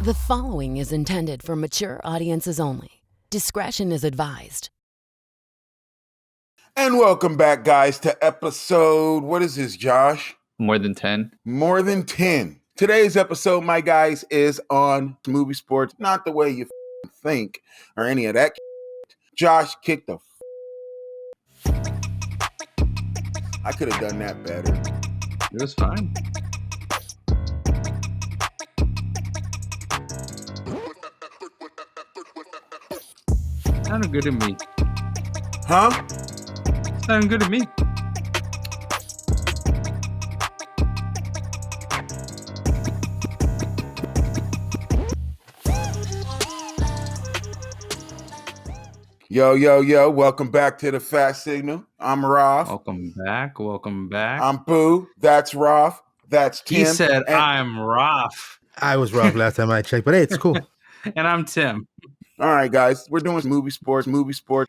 The following is intended for mature audiences only. Discretion is advised. And welcome back, guys, to episode, what is this, Josh? More than 10. More than 10. Today's episode, my guys, is on movie sports, not the way you think or any of that. Josh kicked the I could have done that better. It was fine. Sounded good to me. Huh? Sounded good to me. Yo, yo, yo, welcome back to the Fast Signal. I'm Ralph. Welcome back. I'm Boo. That's Ralph. That's Tim. He said, I'm Ralph. I was Ralph last time I checked, but hey, it's cool. And I'm Tim. All right, guys, we're doing movie sports.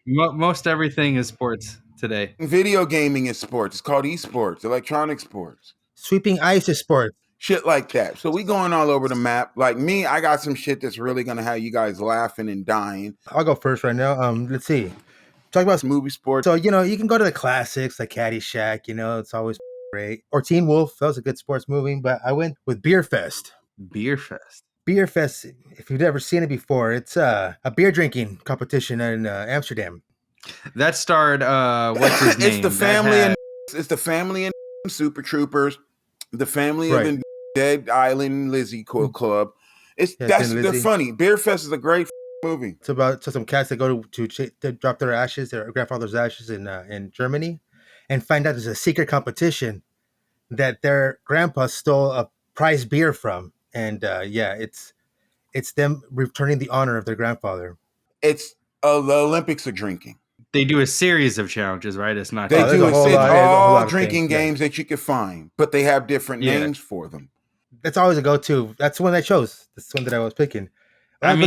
Most everything is sports today. Video gaming is sports. It's called esports, electronic sports. Sweeping ice is sport. Shit like that. So we going all over the map. Like me, I got some shit that's really going to have you guys laughing and dying. I'll go first right now. Let's see. Talk about Movie sports. So, you can go to the classics like Caddyshack, it's always great. Or Teen Wolf, that was a good sports movie, but I went with Beer Fest. Beer Fest, if you've never seen it before, it's a beer drinking competition in Amsterdam. That starred, what's his name? It's the family and Super Troopers, the family of the Dead Island Lizzie Club. They're funny. Beer Fest is a great movie. It's about some cats that go to drop their ashes, their grandfather's ashes in Germany, and find out there's a secret competition that their grandpa stole a prize beer from. And it's them returning the honor of their grandfather. It's the Olympics of drinking. They do a series of challenges, right? It's not. They do all things, drinking games that you can find, but they have different names for them. That's always a go-to. That's the one I chose. That's the one that I was picking. Out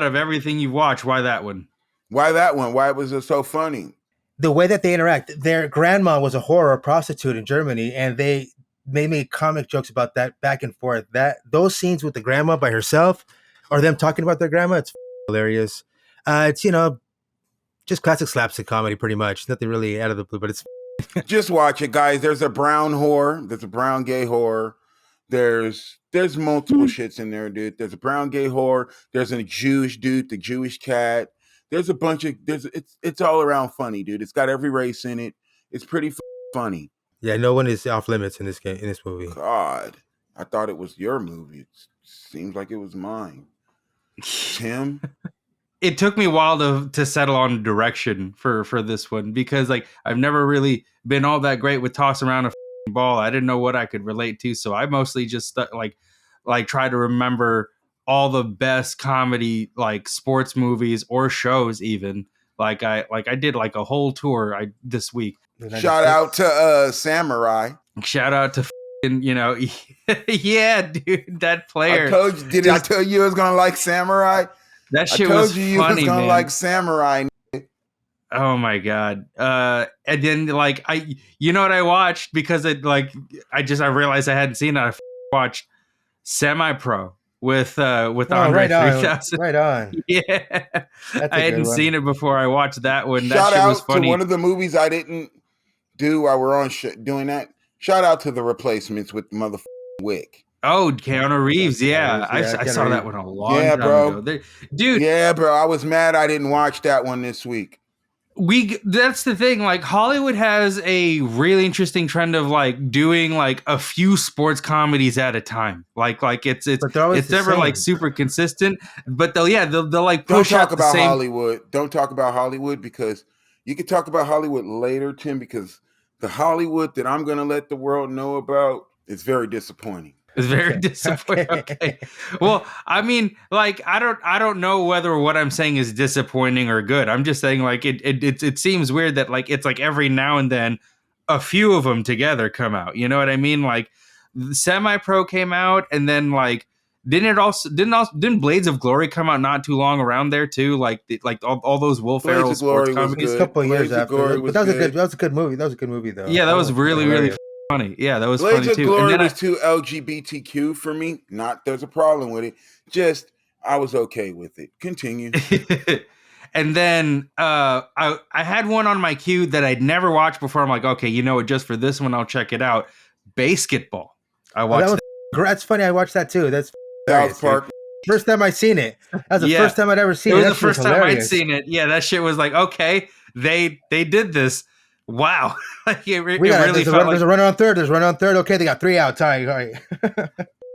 of everything you've watched, why that one? Why that one? Why was it so funny? The way that they interact. Their grandma was a whore prostitute in Germany, and they made comic jokes about that back and forth. Those scenes with the grandma by herself, or them talking about their grandma, it's hilarious. It's just classic slapstick comedy, pretty much. Nothing really out of the blue, but it's just watch it, guys. There's a brown whore. There's a brown gay whore. There's multiple shits in there, dude. There's a brown gay whore. There's a Jewish dude, the Jewish cat. There's a bunch of it's all around funny, dude. It's got every race in it. It's pretty funny. Yeah, no one is off limits in this movie. God, I thought it was your movie. It seems like it was mine. Tim. It took me a while to settle on direction for this one because I've never really been all that great with tossing around a ball. I didn't know what I could relate to, so I mostly just try to remember all the best comedy sports movies or shows even. I did a whole tour this week. Shout out to Samurai. Shout out to yeah, dude, that player. I tell you I was gonna like Samurai? That shit was funny, man. I told you was gonna like Samurai. Oh my god! And then I what I watched because I realized I hadn't seen it. I watched Semi Pro with Andre 3000. Right on. Yeah, I hadn't seen it before I watched that one. Shout that shit out was funny. To one of the movies I didn't do while we're on doing that. Shout out to The Replacements with motherfucking Wick. Oh, Keanu Reeves, yeah. I saw that one a long time ago. Dude. Yeah, bro. I was mad I didn't watch that one this week. That's the thing. Hollywood has a really interesting trend of doing a few sports comedies at a time. It's never super consistent. But they'll push out the same. Hollywood. Don't talk about Hollywood because you can talk about Hollywood later, Tim. Because the Hollywood that I'm gonna let the world know about is very disappointing. It's very disappointing. Okay. Well, I mean, I don't know whether what I'm saying is disappointing or good. I'm just saying it seems weird that it's every now and then a few of them together come out. You know what I mean? Semi Pro came out, and then didn't Blades of Glory come out not too long around there too? All those Will Ferrell sports comedies. A couple of years after, but that was a good movie. That was a good movie though. Yeah, that was really funny. Yeah, that was Blades funny of too. Glory And then was too LGBTQ for me. Not there's a problem with it. Just I was okay with it. Continue. and then I had one on my queue that I'd never watched before. I'm like, okay, you know what? Just for this one, I'll check it out. Basketball. I watched. That's funny. I watched that too. That's South Park. Dude. First time I seen it. That was the Yeah. first time I'd ever seen It it. was That the shit was first time I'd hilarious. seen it. Yeah, that shit was like, okay, they did this. Wow. Like it really there's felt a runner on third. There's a runner on third. Okay, they got 3 outs. All right.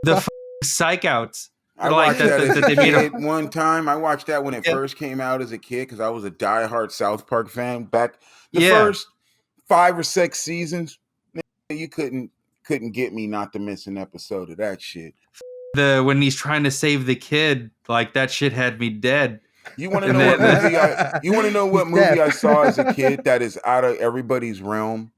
the psych outs. I Like watched that as they a made kid one time. I watched that when it first came out as a kid because I was a diehard South Park fan. Back the first 5 or 6 seasons, you couldn't get me not to miss an episode of that shit. When he's trying to save the kid, like that shit had me dead. You want to know what movie I saw as a kid that is out of everybody's realm?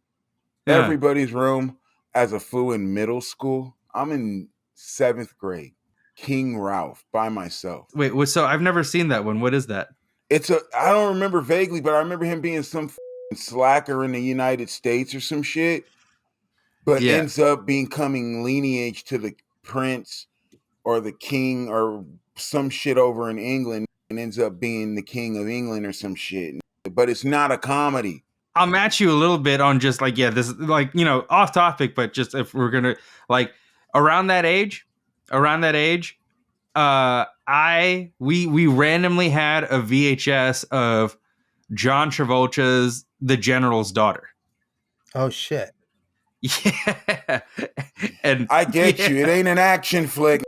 Yeah. Everybody's realm as a fool in middle school. I'm in 7th grade. King Ralph by myself. Wait, so I've never seen that one. What is that? I don't remember vaguely, but I remember him being some slacker in the United States or some shit, but ends up becoming lineage to the prince or the king or some shit over in England and ends up being the king of England or some shit. But it's not a comedy. I'll match you a little bit on just like, this is like, off topic, but just if we're going to like around that age, we randomly had a VHS of John Travolta's The General's Daughter. Oh shit. Yeah. And I get you. It ain't an action flick.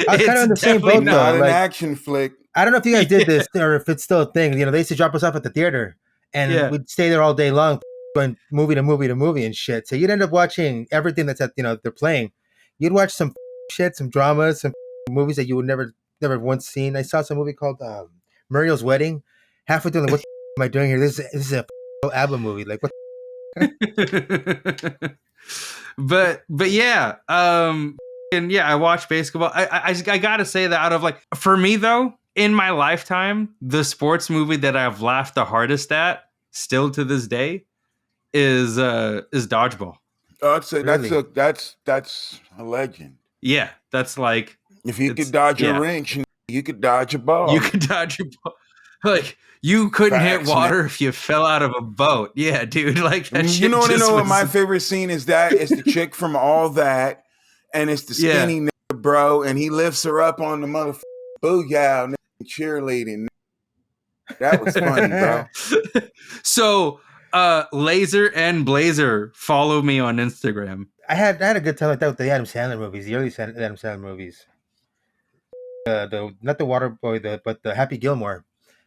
I was kind of in the same boat though. Not an Like, action flick. I don't know if you guys did this or if it's still a thing. They used to drop us off at the theater and we'd stay there all day long going movie to movie to movie and shit. So you'd end up watching everything that's at, they're playing. You'd watch some shit, some dramas, some movies that you would never once seen. I saw some movie called Muriel's Wedding. Halfway through, like, what am I doing here? This is a ABBA movie. Like, what? but yeah, and yeah, I watched basketball. I gotta say that out of like, for me though, in my lifetime, the sports movie that I've laughed the hardest at, still to this day, is Dodgeball. I'd say that's a legend. Yeah, that's like, if you could dodge a wrench, you could dodge a ball. You could dodge a ball. Like, you couldn't hit water if you fell out of a boat. Yeah, dude. Like that shit. You know what my favorite scene is? That it's the chick from All That, and it's the skinny nigga, bro, and he lifts her up on the motherfucking booyah cheerleading. That was funny, bro. So, Laser and Blazer follow me on Instagram. I had a good time like that with the Adam Sandler movies, the early Adam Sandler movies. Not the Waterboy, but the Happy Gilmore.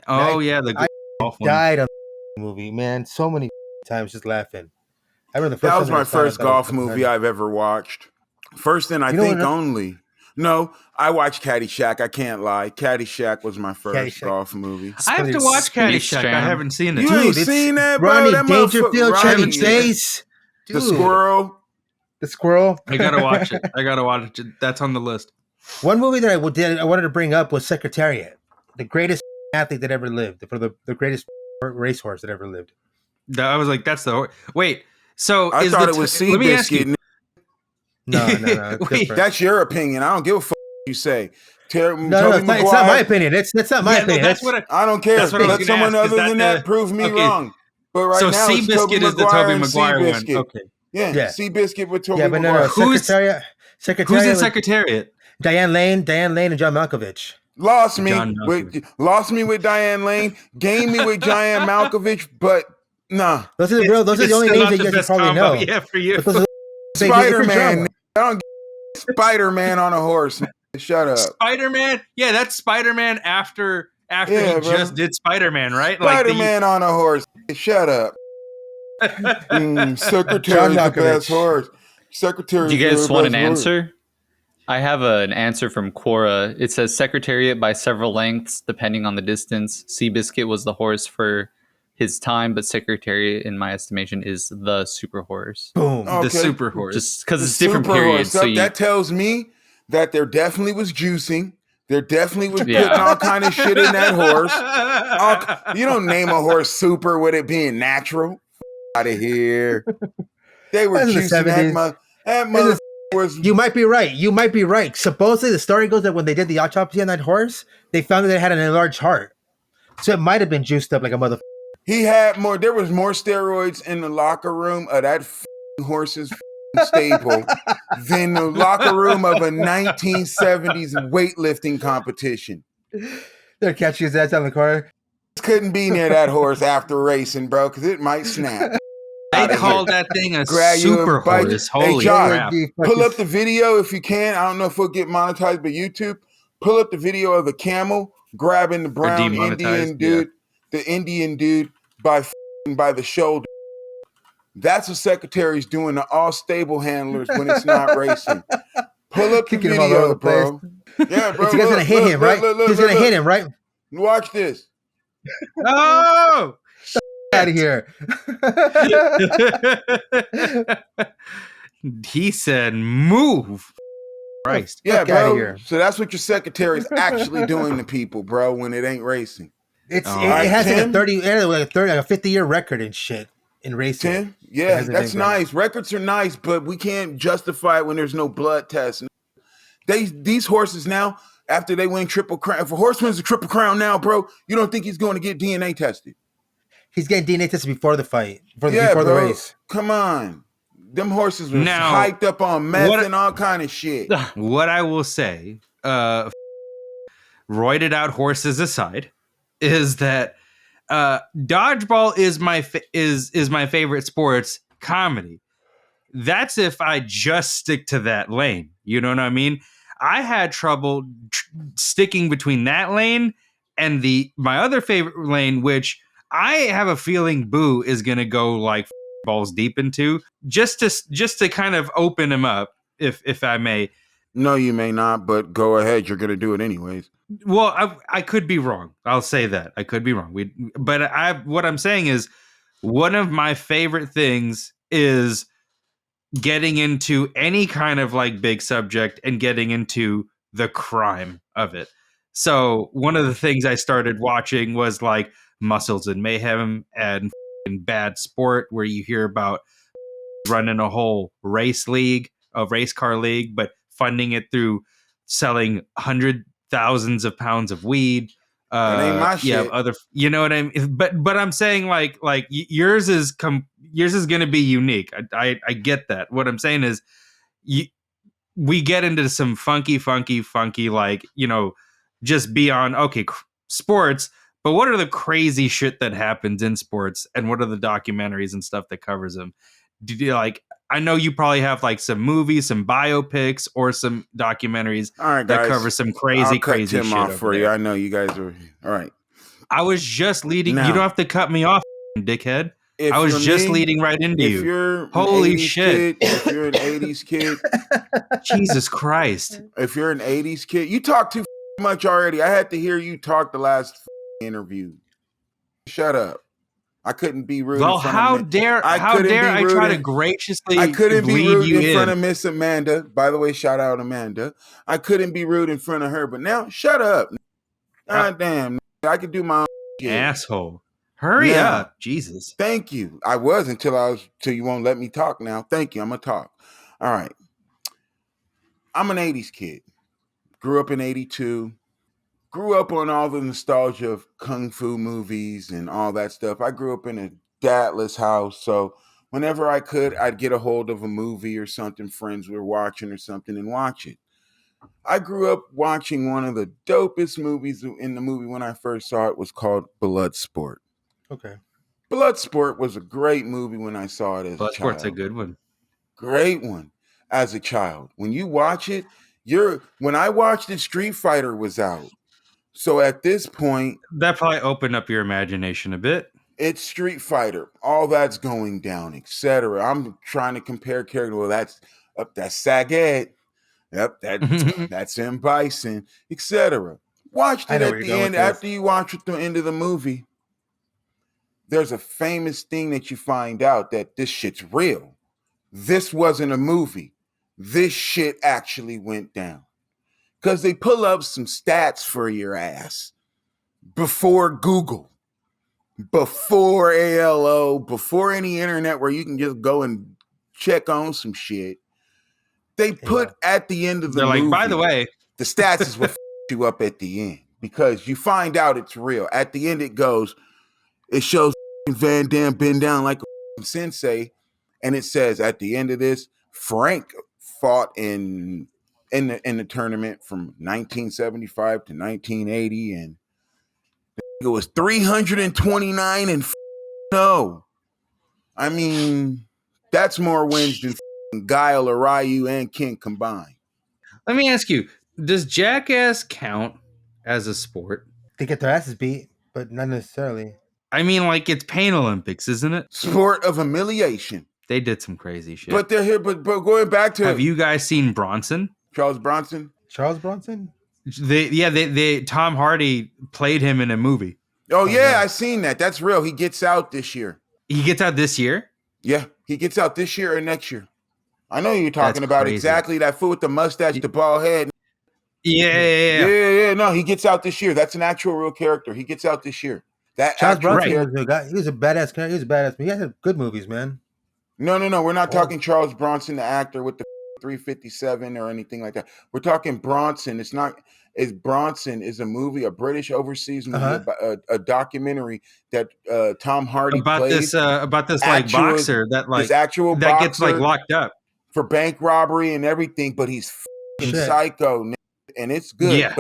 Oh yeah, the golf one. Died on the movie, man. So many times just laughing. I remember the first. That was my first golf movie I've ever watched. First and I think only. No, I watched Caddyshack. I can't lie. Caddyshack was my first golf movie. I have to watch Caddyshack. I haven't seen it. You ain't seen that, bro? Ronnie That Dangerfield, Chevy Chase, the squirrel. The squirrel. I gotta watch it. That's on the list. One movie that I wanted to bring up was Secretariat, the greatest athlete that ever lived, for the greatest racehorse that ever lived. I was like, that's the wait. So I thought it was Seabiscuit. No. Wait, that's your opinion. I don't give a fuck what you say. No, it's not my opinion. That's not my opinion. That's what I don't care. Let someone other than that prove me wrong. But right now, Seabiscuit is the Tobey Maguire one. Okay. Yeah. Seabiscuit with Tobey Maguire. No. Who's in Secretariat? Diane Lane, and John Malkovich. Lost me with Diane Lane. Gained me with John Malkovich, but nah. Those are the only names that you guys probably know. Yeah, for you. Spider-Man. I don't get Spider-Man on a horse. Shut up. Spider-Man? Yeah, that's Spider-Man after he just did Spider-Man, right? Spider-Man on a horse. Shut up. Secretary's the best horse. Secretary. Do you guys want an answer? I have an answer from Quora. It says Secretariat by several lengths, depending on the distance. Seabiscuit was the horse for his time, but Secretariat, in my estimation, is the super horse. Boom. Okay. The super horse. Just because it's different periods. So that tells me that there definitely was juicing. There definitely was putting all kind of shit in that horse. You don't name a horse super with it being natural. Out of here. They were That's in the juicing that 70s. that mother was. You might be right. You might be right. Supposedly, the story goes that when they did the autopsy on that horse, they found that it had an enlarged heart. So it might have been juiced up like a mother. He had more. There was more steroids in the locker room of that horse's stable than the locker room of a 1970s weightlifting competition. They're catching his ass on the corner. Couldn't be near that horse after racing, bro, because it might snap. They Outta call here. that thing a Grab you super and bite you. horse. Hey, Holy Josh, crap. pull up the video if you can. I don't know if we'll get monetized by YouTube. Pull up the video of the camel grabbing the brown Indian dude, the Indian dude by the shoulder. That's what Secretary's doing to all stable handlers when it's not racing. Pull up the Kicking him all over video, the bro. Yeah, bro. This guy's gonna hit him, right? He's gonna hit him, right? Watch this. Oh! Out of here. He said, move. Christ. Yeah, Fuck outta bro. here. So that's what your secretary's actually doing to people, bro, when it ain't racing. It right, has like Tim? a 30, like a 50-year record and shit in racing. Tim? Yeah, hasn't that's been nice. Records are nice, but we can't justify it when there's no blood test. These horses now, after they win Triple Crown, if a horse wins a Triple Crown now, bro, you don't think he's going to get DNA tested? He's getting DNA tested before the fight, before the bro. race. Come on. Them horses were Now, hyped up on meth and all kind of shit. What I will say, roided out horses aside, is that dodgeball is my favorite sports comedy. That's if I just stick to that lane. You know what I mean? I had trouble sticking between that lane and my other favorite lane, which I have a feeling Boo is gonna go like balls deep into, just to kind of open him up, if I may. No, you may not, but go ahead. You're gonna do it anyways. Well, I could be wrong. I'll say that I could be wrong. What I'm saying is, one of my favorite things is getting into any kind of like big subject and getting into the crime of it. So one of the things I started watching was like Muscles and Mayhem and Bad Sport, where you hear about running a whole race car league, but funding it through selling thousands of pounds of weed. That ain't my shit. Other, you know what I mean? But I'm saying like yours is going to be unique. I get that. What I'm saying is, we get into some funky, like, you know, just beyond sports. But what are the crazy shit that happens in sports, and what are the documentaries and stuff that covers them? Do you like? I know you probably have like some movies, some biopics, or some documentaries that cover some crazy Tim shit off for you. I know you guys are all right. I was just leading. Now, you don't have to cut me off, dickhead. I was just leading right into you. You're holy shit! Kid, if you're an '80s kid, Jesus Christ! If you're an '80s kid, you talk too much already. I had to hear you talk the last interview. Shut up. I couldn't be rude. Well, how dare I try to graciously I couldn't be rude you in front of Miss Amanda. By the way, shout out Amanda. I couldn't be rude in front of her, but now shut up. God damn. I could do my own shit. Asshole. Hurry up. Jesus. Thank you. I was until you won't let me talk now. Thank you. I'm gonna talk. All right. I'm an 80s kid. Grew up in 82. Grew up on all the nostalgia of kung fu movies and all that stuff. I grew up in a dadless house, so whenever I could, I'd get a hold of a movie or something friends were watching or something and watch it. I grew up watching one of the dopest movies in the movie when I first saw it was called Bloodsport. Okay. Bloodsport was a great movie when I saw it as a child. Bloodsport's a good one. Great one as a child. When you watch it, when I watched it, Street Fighter was out. So at this point, that probably opened up your imagination a bit. It's Street Fighter, all that's going down, etc. I'm trying to compare character. Well, that's Sagat. Yep, that's M. Bison, etc. Watched it at the end. After you watch at the end of the movie, there's a famous thing that you find out that this shit's real. This wasn't a movie. This shit actually went down. Because they pull up some stats for your ass before Google, before ALO, before any internet where you can just go and check on some shit, they put at the end of the They're movie, like, by the way, the stats is what you up at the end because you find out it's real. At the end, it shows Van Damme bend down like a sensei, and it says at the end of this, Frank fought in the tournament from 1975 to 1980, and it was 329 and no. I mean, that's more wins than Guile, Ryu, and King combined. let me ask you, does Jackass count as a sport? They get their asses beat, but not necessarily. I mean, like, it's Pain Olympics, isn't it? Sport of humiliation. They did some crazy shit. But they're here, but going back to have you guys seen Bronson? Charles Bronson? Charles Bronson? They Tom Hardy played him in a movie. Oh yeah, I seen that. That's real. He gets out this year. He gets out this year? Yeah, he gets out this year or next year. I know you're talking That's about crazy. exactly that fool with the mustache, the bald head. Yeah. No, he gets out this year. That's an actual real character. He gets out this year. That Charles actual Bronson was a guy. He was a badass character. He was a badass. He had good movies, man. No. We're not talking Charles Bronson, the actor with the 357 or anything like that. We're talking Bronson. Bronson is a movie, a British overseas movie, a documentary that Tom Hardy about played. this like boxer that gets like locked up for bank robbery and everything, but he's psycho, and it's good. Yeah.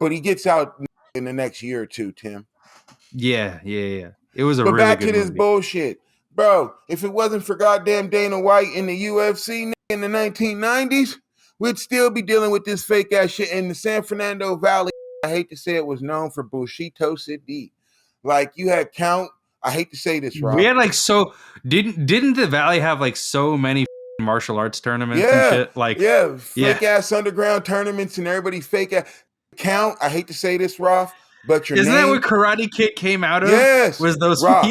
But he gets out in the next year or two, Tim. Yeah. It was a but really back good to this movie. bullshit, bro. If it wasn't for goddamn Dana White in the UFC in the 1990s, we'd still be dealing with this fake ass shit in the San Fernando Valley. I hate to say it was known for Bushito City. Like you had Count. I hate to say this, Rob. We had like didn't the Valley have like so many martial arts tournaments and shit? Like fake ass underground tournaments and everybody fake ass. Count. I hate to say this, Rob, but your Isn't name, that what Karate Kid came out of? Yes, was those Rob,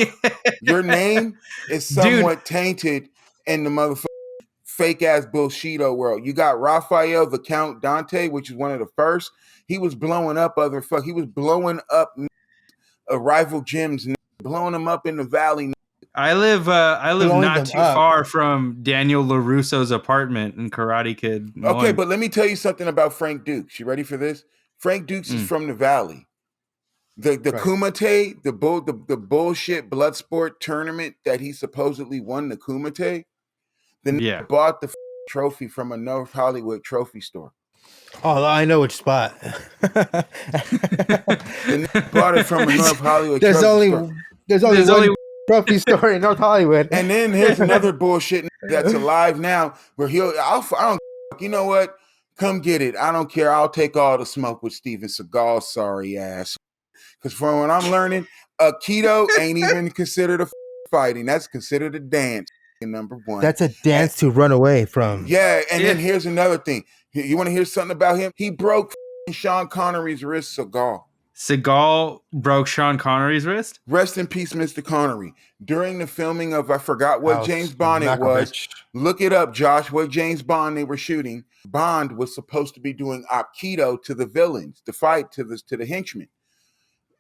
your name is somewhat tainted in the motherfucking fake ass Bullshito world. You got Raphael the Count Dante, which is one of the first. He was blowing up He was blowing up rival gyms, blowing them up in the Valley. I live Blowing not too far from Daniel LaRusso's apartment in Karate Kid 1. Okay, but let me tell you something about Frank Dukes. You ready for this? Frank Dukes is from the Valley. The Kumite, the bullshit blood sport tournament that he supposedly won, the Kumite, bought the trophy from a North Hollywood trophy store. Oh, I know which spot. Bought it from a North Hollywood trophy store. There's only one trophy store in North Hollywood. And then here's another bullshit that's alive now where you know what? Come get it. I don't care. I'll take all the smoke with Steven Seagal, sorry ass. Because from what I'm learning, Aikido ain't even considered a fighting. That's considered a dance, number one. That's a dance to run away from. Yeah, and then here's another thing. You want to hear something about him? He broke Sean Connery's wrist, Seagal. Seagal broke Sean Connery's wrist? Rest in peace, Mr. Connery. During the filming of, I forgot what James Bond it was. Look it up, Josh, what James Bond they were shooting. Bond was supposed to be doing Aikido to the villains, the fight to the henchmen.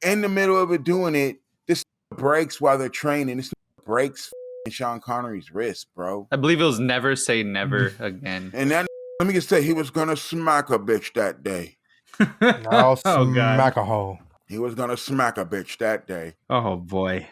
In the middle of it doing it, this breaks while they're training. This breaks Sean Connery's wrist, bro. I believe it was Never Say Never Again. And that, let me just say, he was going to smack a bitch that day. I'll smack a hole. He was going to smack a bitch that day. Oh, boy.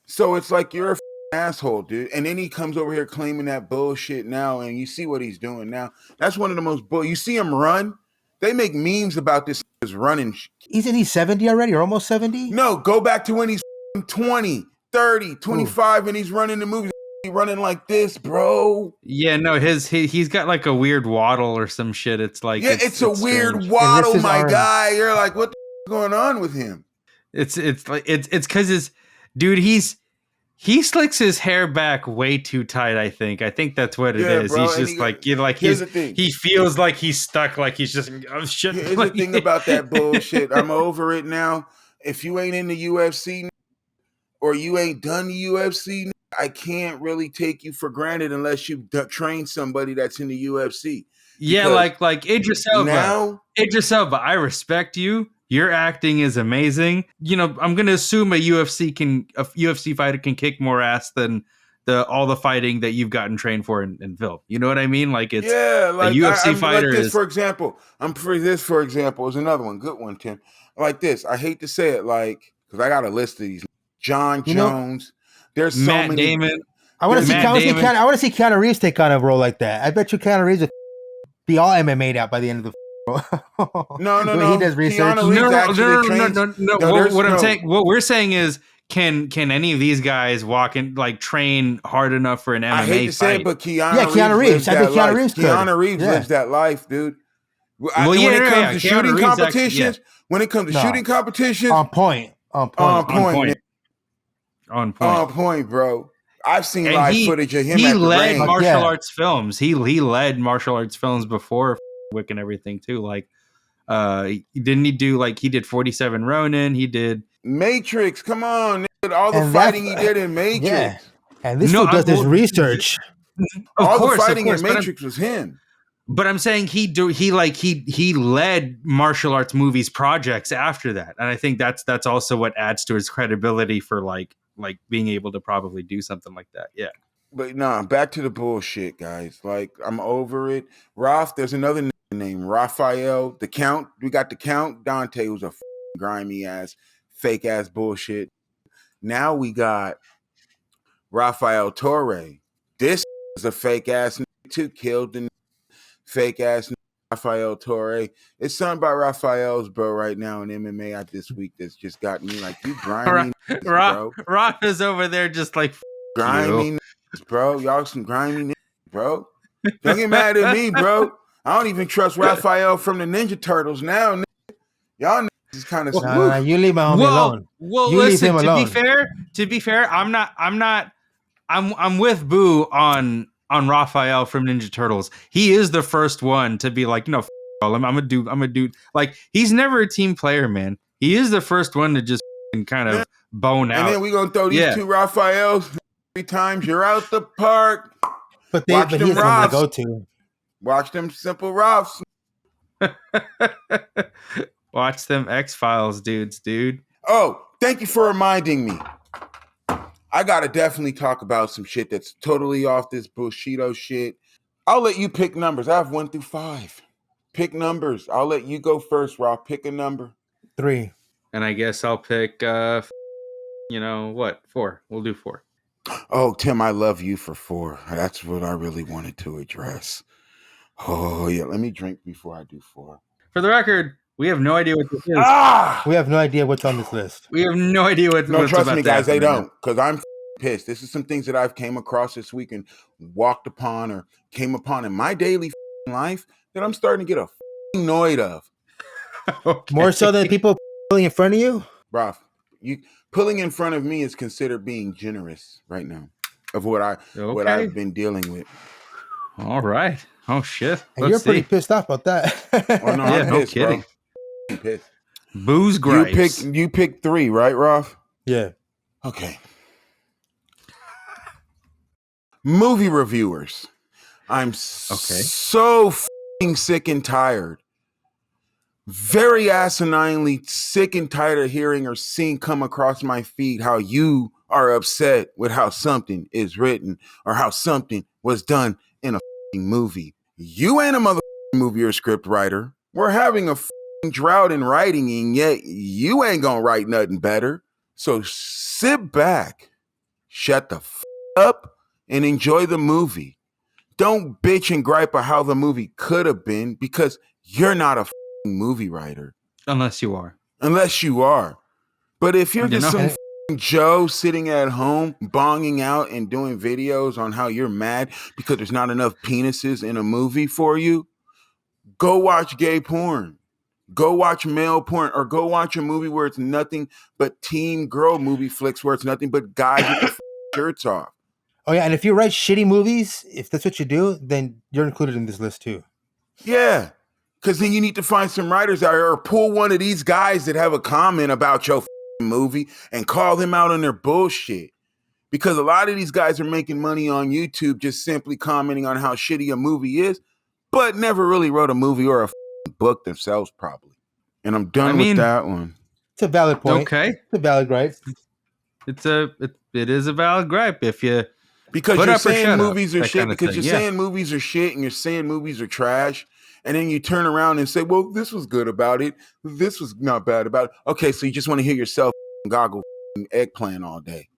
So it's like you're a asshole, dude. And then he comes over here claiming that bullshit now, and you see what he's doing now. That's one of the most You see him run? They make memes about this running. Isn't he 70 already or almost 70? No, go back to when he's 20, 30, 25, and he's running the movies. He's running like this, bro. Yeah, no, he's got like a weird waddle or some shit. It's like it's a weird waddle, my guy. You're like, what the going on with him? It's because his dude, he slicks his hair back way too tight. I think that's what it is. Bro, he's just he feels like he's stuck. Like he's just shit. Here's the thing about that bullshit. I'm over it now. If you ain't in the UFC or you ain't done the UFC, I can't really take you for granted unless you train somebody that's in the UFC. Yeah, like Idris Elba. Idris Elba, I respect you. Your acting is amazing. You know, I'm gonna assume a UFC fighter can kick more ass than all the fighting that you've gotten trained for in film. You know what I mean? Like it's yeah, like a UFC I'm fighter like this is for example. For example is another one, good one, Tim. Like this, I hate to say it, like because I got a list of these. John Jones. There's so Matt many. Damon. I want to see Matt Damon. I want to see Keanu Reeves take on a role like that. I bet you Keanu Reeves would be all MMA'd out by the end of the. No. He does research. Keanu Reeves actually trains. What we're saying is, can any of these guys walk in, like train hard enough for an MMA I hate to say fight? it, but Keanu Reeves. I think Keanu Reeves could. Keanu Reeves lives that life, dude. Well, when it comes to Keanu shooting Reeves competitions, actually, when it comes to shooting competitions, on point, bro. I've seen And live footage of him. He at the led range. martial arts films. He led martial arts films before Wick and everything too. Like, didn't he do like he did 47 Ronin? He did Matrix. Come on, all the fighting he did in Matrix. Yeah. And this dude does this research. All the fighting in Matrix was him. But I'm saying he led martial arts movies projects after that, and I think that's also what adds to his credibility for like being able to probably do something like that. Yeah. But nah, back to the bullshit, guys. Like I'm over it. Ralph, there's another name, Raphael, the Count. We got the Count Dante, who's a grimy ass, fake ass bullshit. Now we got Rafael Torre. This is a fake ass too. Killed the fake ass Rafael Torre. It's something about Rafael's bro right now in MMA this week that's just got me like, you grimy bro. Rob is over there just like grimy bro. Y'all some grimy bro. Don't get mad at me, bro. I don't even trust Raphael from the Ninja Turtles now. Y'all is kind of you leave my homie alone. Well, you listen, leave him alone. To be fair, I'm with Boo on Raphael from Ninja Turtles. He is the first one to be like, no, I'm a dude. Like, he's never a team player, man. He is the first one to just kind of bone out. And then we're going to throw these two Raphaels 3 times. You're out the park. But he's going to go to. Watch them simple Ralphs. Watch them X-Files dudes, dude. Oh, thank you for reminding me. I got to definitely talk about some shit that's totally off this Bushido shit. I'll let you pick numbers. I have 1 through 5. Pick numbers. I'll let you go first, Rob. Pick a number. 3. And I guess I'll pick, 4. We'll do 4. Oh, Tim, I love you for 4. That's what I really wanted to address. Oh, yeah. Let me drink before I do 4. For the record, we have no idea what this is. We have no idea what's on this list. We have no idea what's trust about me, guys, they right don't. Because I'm pissed. This is some things that I've came across this week and walked upon or came upon in my daily life that I'm starting to get annoyed of. Okay. More so than people pulling in front of you? Ralph, you pulling in front of me is considered being generous right now of what I've been dealing with. All right. Oh shit. And you're pretty pissed off about that. Oh no, I'm pissed, kidding. Bro. I'm pissed. Booze gripes. You pick 3, right, Ralph? Yeah. Okay. Movie reviewers. I'm so f***ing sick and tired. Very asininely sick and tired of hearing or seeing come across my feed how you are upset with how something is written or how something was done in a f***ing movie. You ain't a motherfucking movie or script writer. We're having a f***ing drought in writing, and yet you ain't gonna write nothing better. So sit back, shut the f*** up, and enjoy the movie. Don't bitch and gripe about how the movie could have been because you're not a f***ing movie writer. Unless you are. But if you're just some f***ing Joe sitting at home, bonging out and doing videos on how you're mad because there's not enough penises in a movie for you, go watch gay porn. Go watch male porn or go watch a movie where it's nothing but teen girl movie flicks where it's nothing but guys with their shirts off. Oh, yeah. And if you write shitty movies, if that's what you do, then you're included in this list, too. Yeah. Because then you need to find some writers out here or pull one of these guys that have a comment about your movie and call them out on their bullshit. Because a lot of these guys are making money on YouTube just simply commenting on how shitty a movie is, but never really wrote a movie or a book themselves, probably. And I'm done with that one. It's a valid point. Okay. It's a valid gripe. It is a valid gripe. If you Because Put you're up or saying shut up, movies are that shit. kind of Because thing, you're yeah. saying movies are shit, and you're saying movies are trash, and then you turn around and say, "Well, this was good about it. This was not bad about it." Okay, so you just want to hear yourself goggle eggplant all day.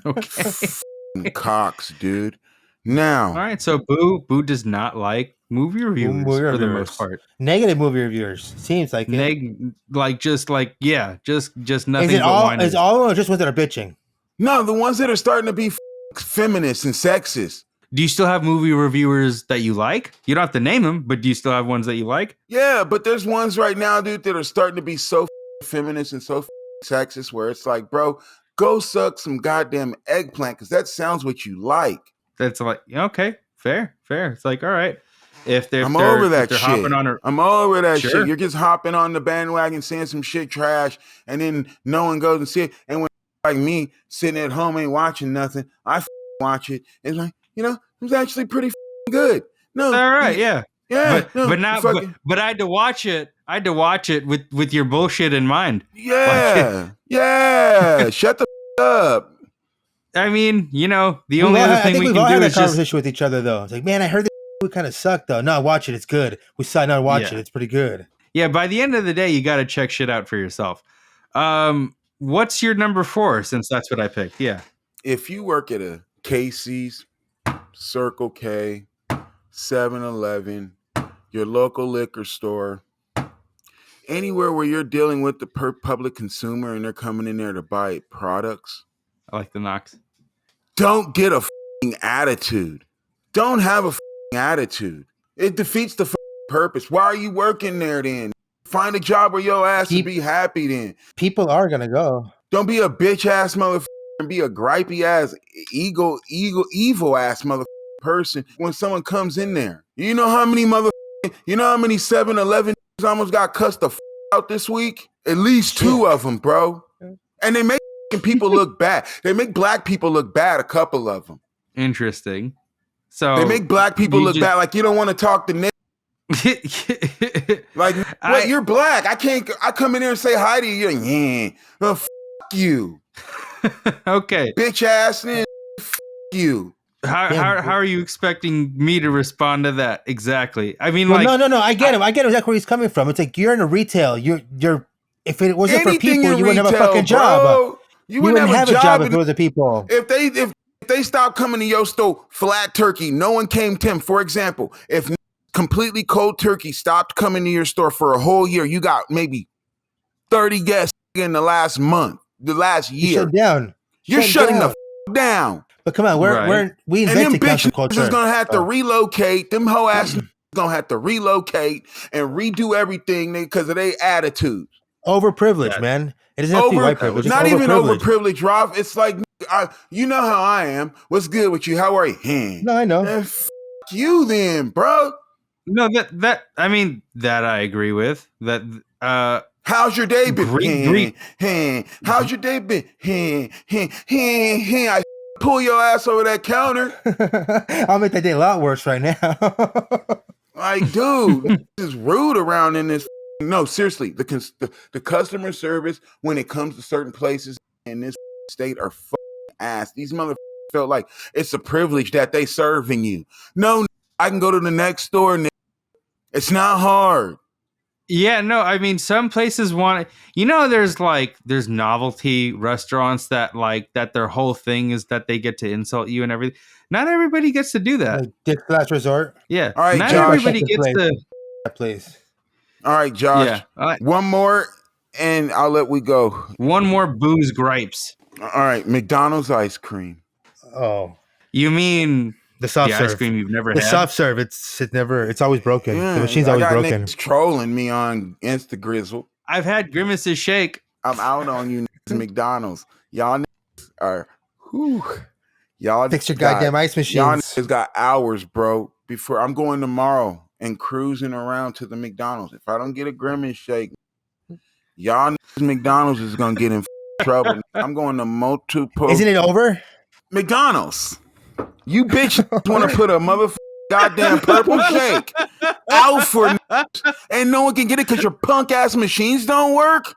Okay. Cocks, dude. All Now, right. So Boo does not like movie reviewers Movie for the reviewers. most part. Negative movie reviewers. Seems like it. Just nothing Is it but all? whiners. Is all or just ones that are bitching? no, the ones that are starting to be feminist and sexist. Do you still have movie reviewers that you like? You don't have to name them, but do you still have ones that you like? Yeah, but there's ones right now, dude, that are starting to be so feminist and so sexist where it's like, bro, go suck some goddamn eggplant because that sounds what you like. That's like, okay, fair. It's like, all right. I'm over that they're shit. hopping on I'm over that Sure. shit. You're just hopping on the bandwagon, saying some shit trash, and then no one goes and see it. And when like me sitting at home ain't watching nothing, I watch it. It's like, you know, it was actually pretty good. No, all right, yeah. yeah, But I had to watch it. With your bullshit in mind. yeah, yeah. Shut the up. I mean, you know, the only other thing we we've can all do had that is just conversation with each other though. It's like, man, I heard this kind of sucked though. No, watch it. It's good. We decided not to watch it. It's pretty good. yeah. By the end of the day, you got to check shit out for yourself. What's your number 4? Since that's what I picked. Yeah. If you work at a Casey's, Circle K, 7-Eleven, your local liquor store, anywhere where you're dealing with the public consumer and they're coming in there to buy products, I like the Knox. don't get a attitude. Don't have a attitude. It defeats the purpose. Why are you working there then? Find a job where your ass would be happy then. People are gonna go. Don't be a bitch ass motherfucker and be a gripey ass, evil ass motherfucker person when someone comes in there. You know how many 7-Eleven almost got cussed the out this week? At least 2 of them, bro. And they make people look bad. They make black people look bad, a couple of them. Interesting. So they make black people look bad. Like you don't want to talk to niggas. Like, what? You're black. I come in here and say hi to you. You're like, yeah. Fuck you. Okay. Bitch ass nigga. Fuck you. How are you expecting me to respond to that exactly? I mean, no. I get him. I get exactly where he's coming from. It's like you're in a retail. You're. If it wasn't for people, you wouldn't have a fucking job. You wouldn't have a job if it was the people. If they stop coming to your store flat turkey, no one came to him. For example, if completely cold turkey stopped coming to your store for a whole year, you got maybe 30 guests in the last month, the last year. Shut down. You're shutting the down. But come on, we invented cancel culture. Is gonna have to relocate. Them hoe ass gonna have to relocate and redo everything because of their attitudes. Overprivileged, man. It doesn't have to be white privilege. It's not even overprivileged, Rob. It's like, you know how I am. What's good with you? How are you? No, I know. F you then, bro. No, that I agree with. That how's your day been? How's your day been? I pull your ass over that counter. I'll make that day a lot worse right now. Like, dude, this is rude around in this. No, seriously, the customer service when it comes to certain places in this state are ass. These motherfuckers felt like it's a privilege that they serving you. No, I can go to the next store. It's not hard. Yeah, no, I mean, some places want, there's novelty restaurants that their whole thing is that they get to insult you and everything. Not everybody gets to do that. Like Dick's Last Resort. Yeah. All right, not Josh, everybody gets to. That place. All right, Josh. Yeah. One more, and I'll let we go. One more Boo's gripes. All right, McDonald's ice cream. Oh, you mean the soft serve ice cream you've never had? The soft serve. It's always broken. Yeah, the machine's always broken. Niggas trolling me on Instagrizzle. I've had Grimace's shake. I'm out on you, McDonald's. Y'all are y'all fix your goddamn ice machines. Y'all niggas got hours, bro. Before I'm going tomorrow and cruising around to the McDonald's. If I don't get a Grimace shake, y'all McDonald's is gonna get in trouble. I'm going to multiple. Isn't it over? McDonald's. You bitch want to put a motherfucking goddamn purple shake out for and no one can get it because your punk ass machines don't work.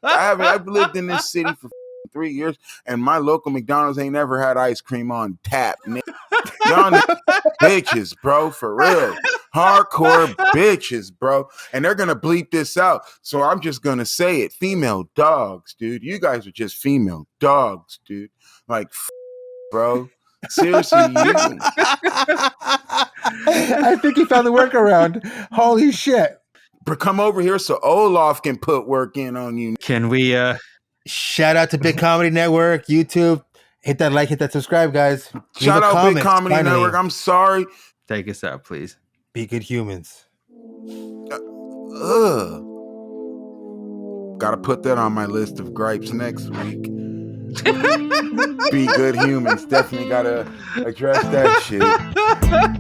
I've lived in this city for 3 years, and my local McDonald's ain't never had ice cream on tap. Y'all bitches, bro, for real. Hardcore bitches, bro. And they're gonna bleep this out. So I'm just gonna say it. Female dogs, dude. You guys are just female dogs, dude. Like, bro. Seriously, you. I think he found the workaround. Holy shit. But come over here so Olaf can put work in on you. Can we Shout out to Big Comedy Network, YouTube. Hit that like, hit that subscribe, guys. Leave Shout a out comment, Big Comedy finally. Network. I'm sorry. take us out, please? Be good humans. Ugh. Gotta put that on my list of gripes next week. Be good humans. Definitely gotta address that shit.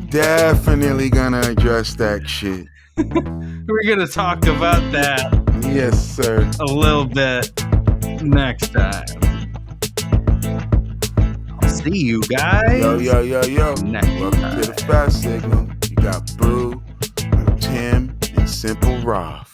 Definitely gonna address that shit. We're gonna talk about that Yes, sir. a little bit next time. I'll see you guys. Yo. Next Welcome time. to the Fast Signal. You got Boo, Tim, and Simple Roth.